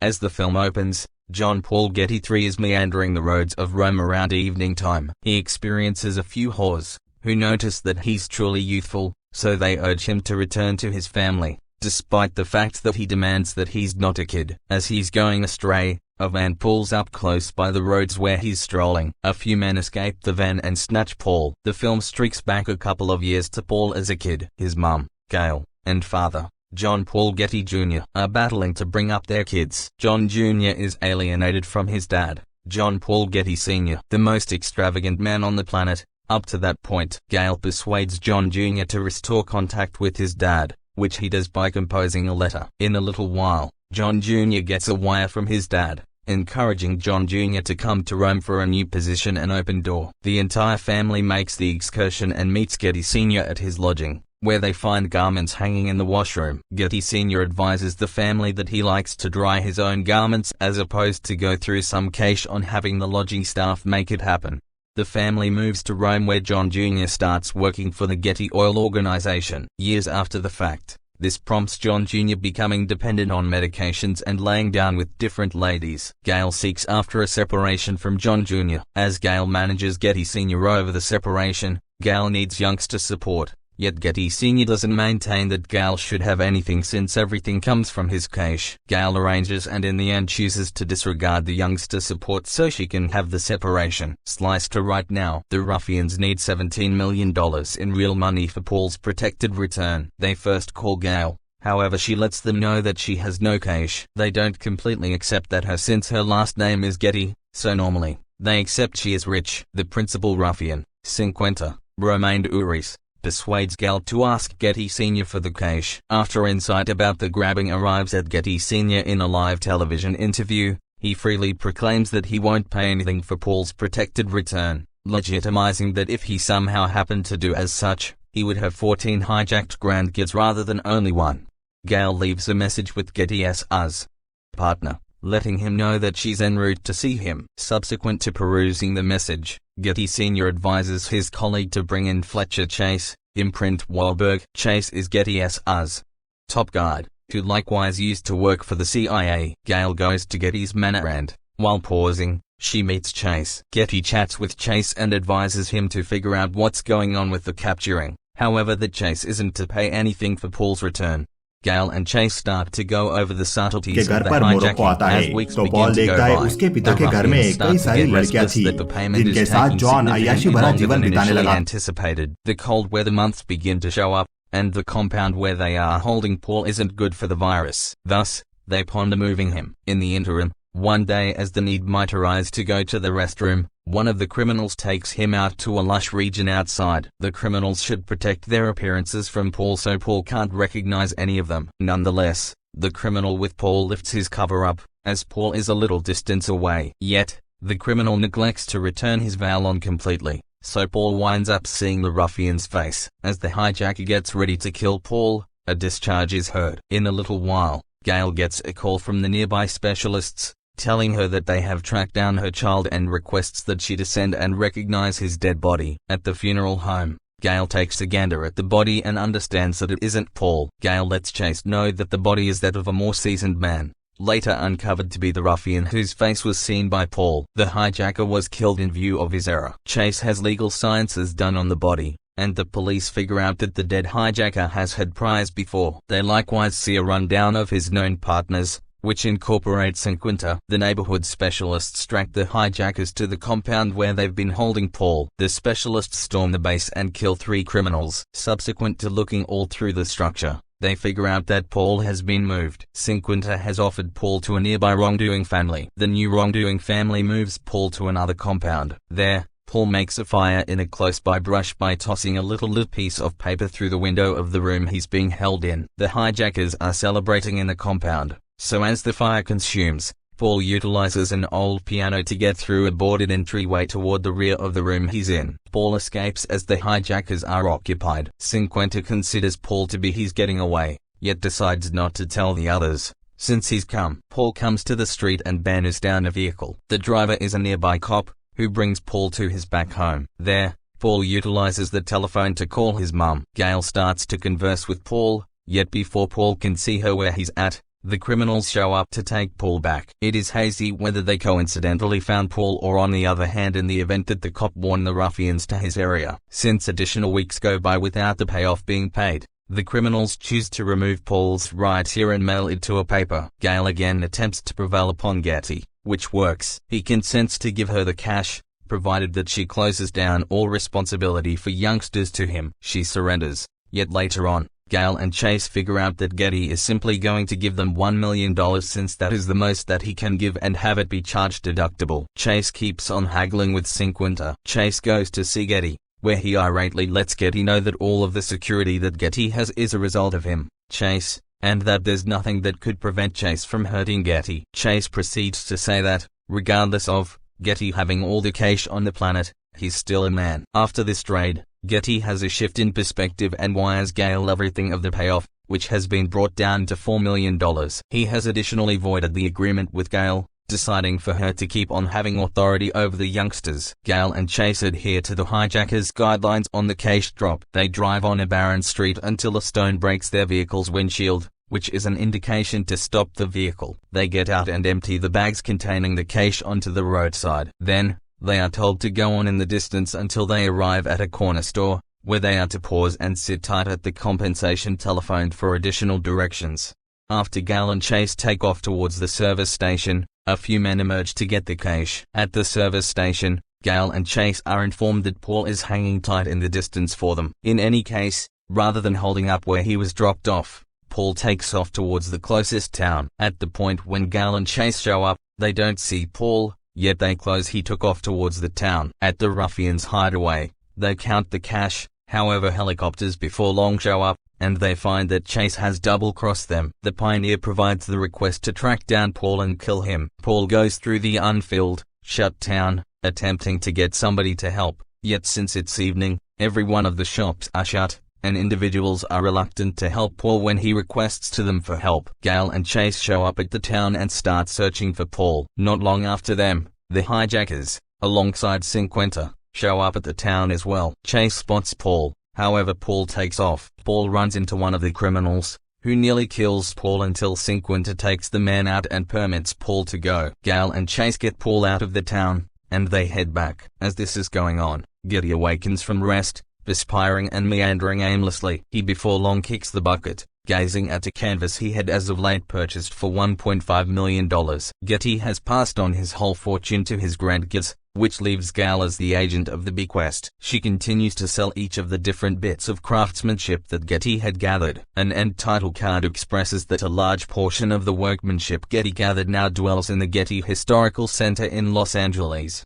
As the film opens, John Paul Getty III is meandering the roads of Rome around evening time. He experiences a few whores, who notice that he's truly youthful, so they urge him to return to his family, despite the fact that he demands that he's not a kid. As he's going astray, a van pulls up close by the roads where he's strolling. A few men escape the van and snatch Paul. The film streaks back a couple of years to Paul as a kid. His mum, Gail, and father, John Paul Getty Jr., are battling to bring up their kids. John Jr. is alienated from his dad, John Paul Getty Sr., the most extravagant man on the planet. Up to that point, Gail persuades John Jr. to restore contact with his dad, which he does by composing a letter. In a little while, John Jr. gets a wire from his dad, encouraging John Jr. to come to Rome for a new position and open door. The entire family makes the excursion and meets Getty Sr. at his lodging, where they find garments hanging in the washroom. Getty Sr. advises the family that he likes to dry his own garments as opposed to go through some cash on having the lodging staff make it happen. The family moves to Rome where John Jr. starts working for the Getty Oil Organization. Years after the fact, this prompts John Jr. becoming dependent on medications and laying down with different ladies. Gail seeks after a separation from John Jr. As Gail manages Getty Sr. over the separation, Gail needs youngster support. Yet Getty Sr. doesn't maintain that Gail should have anything since everything comes from his cash. Gail arranges and in the end chooses to disregard the youngster support so she can have the separation. Slice to right now. The ruffians need $17 million in real money for Paul's protected return. They first call Gail, however she lets them know that she has no cash. They don't completely accept that since her last name is Getty, so normally, they accept she is rich. The principal ruffian, Cinquenta, Romain Uris, persuades Gail to ask Getty Sr. for the cash. After insight about the grabbing arrives at Getty Sr. in a live television interview, he freely proclaims that he won't pay anything for Paul's protected return, legitimizing that if he somehow happened to do as such, he would have 14 hijacked grand kids rather than only one. Gail leaves a message with Getty as partner, letting him know that she's en route to see him. Subsequent to perusing the message, Getty Sr. advises his colleague to bring in Fletcher Chase, imprint Wahlberg. Chase is Getty's top guard, who likewise used to work for the CIA. Gail goes to Getty's manor and, while pausing, she meets Chase. Getty chats with Chase and advises him to figure out what's going on with the capturing, however that Chase isn't to pay anything for Paul's return. Gail and Chase start to go over the subtleties of the hijacking. As weeks begin to go by, the ruffians start to get restless that the payment is taking significantly longer than initially anticipated. The cold weather months begin to show up, and the compound where they are holding Paul isn't good for the virus. Thus, they ponder moving him. In the interim, one day as the need might arise to go to the restroom, one of the criminals takes him out to a lush region outside. The criminals should protect their appearances from Paul so Paul can't recognize any of them. Nonetheless, the criminal with Paul lifts his cover up, as Paul is a little distance away. Yet, the criminal neglects to return his veil on completely, so Paul winds up seeing the ruffian's face. As the hijacker gets ready to kill Paul, a discharge is heard. In a little while, Gail gets a call from the nearby specialists, telling her that they have tracked down her child and requests that she descend and recognize his dead body. At the funeral home, Gail takes a gander at the body and understands that it isn't Paul. Gail lets Chase know that the body is that of a more seasoned man, later uncovered to be the ruffian whose face was seen by Paul. The hijacker was killed in view of his error. Chase has legal sciences done on the body, and the police figure out that the dead hijacker has had priors before. They likewise see a rundown of his known partners, which incorporates Cinquenta. The neighborhood specialists track the hijackers to the compound where they've been holding Paul. The specialists storm the base and kill 3 criminals. Subsequent to looking all through the structure, they figure out that Paul has been moved. Cinquenta has offered Paul to a nearby wrongdoing family. The new wrongdoing family moves Paul to another compound. There, Paul makes a fire in a close-by brush by tossing a little lit piece of paper through the window of the room he's being held in. The hijackers are celebrating in the compound, so as the fire consumes, Paul utilizes an old piano to get through a boarded entryway toward the rear of the room he's in. Paul escapes as the hijackers are occupied. Cinquenta considers Paul to be his getting away, yet decides not to tell the others, since he's come. Paul comes to the street and banners down a vehicle. The driver is a nearby cop, who brings Paul to his back home. There, Paul utilizes the telephone to call his mum. Gail starts to converse with Paul, yet before Paul can see her where he's at, The criminals show up to take Paul back. It is hazy whether they coincidentally found Paul or on the other hand in the event that the cop warned the ruffians to his area. Since additional weeks go by without the payoff being paid, the criminals choose to remove Paul's rights here and mail it to a paper. Gale again attempts to prevail upon Getty, which works. He consents to give her the cash, provided that she closes down all responsibility for youngsters to him. She surrenders, yet later on, Gale and Chase figure out that Getty is simply going to give them $1 million since that is the most that he can give and have it be charge deductible. Chase keeps on haggling with Cinquenta. Chase goes to see Getty, where he irately lets Getty know that all of the security that Getty has is a result of him, Chase, and that there's nothing that could prevent Chase from hurting Getty. Chase proceeds to say that, regardless of Getty having all the cash on the planet, he's still a man. After this trade, Getty has a shift in perspective and wires Gale everything of the payoff, which has been brought down to $4 million. He has additionally voided the agreement with Gale, deciding for her to keep on having authority over the youngsters. Gale and Chase adhere to the hijackers' guidelines on the cash drop. They drive on a barren street until a stone breaks their vehicle's windshield, which is an indication to stop the vehicle. They get out and empty the bags containing the cash onto the roadside. Then, they are told to go on in the distance until they arrive at a corner store, where they are to pause and sit tight at the compensation telephone for additional directions. After Gale and Chase take off towards the service station, a few men emerge to get the cash. At the service station, Gale and Chase are informed that Paul is hanging tight in the distance for them. In any case, rather than holding up where he was dropped off, Paul takes off towards the closest town. At the point when Gale and Chase show up, they don't see Paul, yet they close he took off towards the town. At the ruffians' hideaway, they count the cash, however helicopters before long show up, and they find that Chase has double-crossed them. The Pioneer provides the request to track down Paul and kill him. Paul goes through the unfilled, shut town, attempting to get somebody to help, yet since it's evening, every one of the shops are shut, and individuals are reluctant to help Paul when he requests to them for help. Gale and Chase show up at the town and start searching for Paul. Not long after them, the hijackers, alongside Cinquenta, show up at the town as well. Chase spots Paul, however Paul takes off. Paul runs into one of the criminals, who nearly kills Paul until Cinquenta takes the man out and permits Paul to go. Gale and Chase get Paul out of the town, and they head back. As this is going on, Getty awakens from rest, perspiring and meandering aimlessly. He before long kicks the bucket, gazing at a canvas he had as of late purchased for $1.5 million. Getty has passed on his whole fortune to his grandkids, which leaves Gale as the agent of the bequest. She continues to sell each of the different bits of craftsmanship that Getty had gathered. An end title card expresses that a large portion of the workmanship Getty gathered now dwells in the Getty Historical Center in Los Angeles.